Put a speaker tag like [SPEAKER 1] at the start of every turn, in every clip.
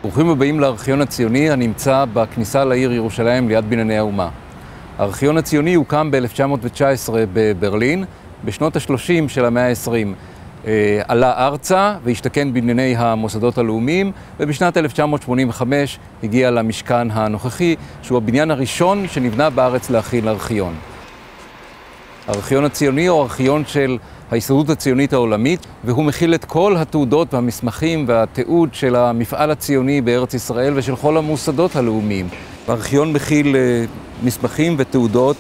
[SPEAKER 1] ברוכים הבאים לארכיון הציוני הנמצא בכניסה לעיר ירושלים ליד בנייני האומה. הארכיון הציוני הוקם ב-1919 בברלין, בשנות ה-30 של המאה ה-20. עלה ארצה והשתכן בבנייני המוסדות הלאומיים, ובשנת 1985 הגיע למשכן הנוכחי, שהוא הבניין הראשון שנבנה בארץ להכיל ארכיון. הארכיון הציוני הוא ארכיון של ההסתדרות הציונית העולמית, והוא מכיל את כל התעודות והמסמכים והתיעוד של המפעל הציוני בארץ ישראל ושל כל המוסדות הלאומיים. הארכיון מכיל מסמכים ותעודות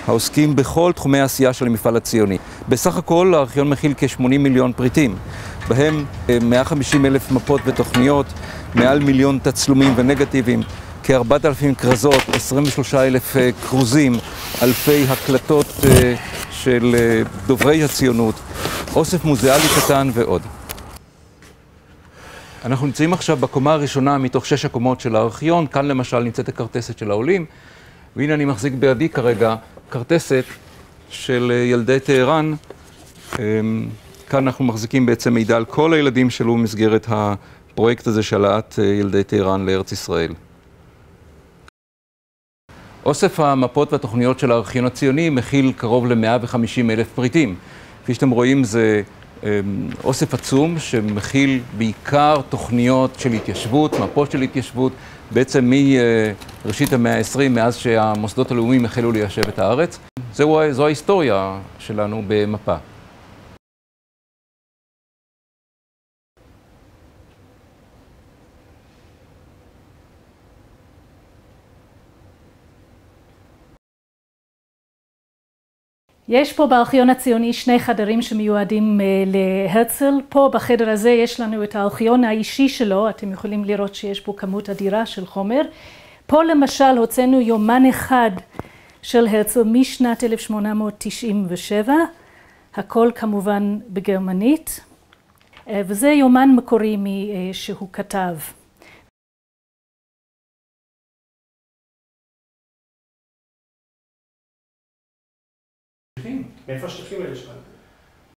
[SPEAKER 1] העוסקים בכל תחומי העשייה של המפעל הציוני. בסך הכל הארכיון מכיל כ-80 מיליון פריטים, בהם 150,000 מפות ותוכניות, מעל 1,000,000 תצלומים ונגטיבים, כ-4,000 כרזות, 23,000 כרוזים, אלפי הקלטות של דוברי הציונות, אוסף מוזיאלי קטן ועוד. אנחנו נמצאים עכשיו בקומה הראשונה מתוך 6 הקומות של הארכיון. כאן למשל נמצאת הכרטסת של העולים, והנה אני מחזיק בידי כרגע כרטסת של ילדי טהרן. כאן אנחנו מחזיקים בעצם מידע על כל הילדים שלו במסגרת הפרויקט הזה של העלאת ילדי טהרן לארץ ישראל. אוסף המפות והתוכניות של הארכיון הציוני מכיל קרוב ל-150,000 פריטים. כפי שאתם רואים, זה אוסף עצום שמכיל בעיקר תוכניות של התיישבות, מפות של התיישבות, בעצם מראשית המאה ה-20, מאז שהמוסדות הלאומיים החלו ליישב את הארץ. זו ההיסטוריה שלנו במפה.
[SPEAKER 2] יש פה בארכיון הציוני 2 חדרים שמיועדים להרצל. פה בחדר הזה יש לנו את הארכיון האישי שלו, אתם יכולים לראות שיש פה כמות אדירה של חומר. פה למשל הוצאנו יומן אחד של הרצל משנת 1897, הכל כמובן בגרמנית, וזה יומן מקורי שהוא כתב.
[SPEAKER 3] מאיפה השטחים האלה שלך?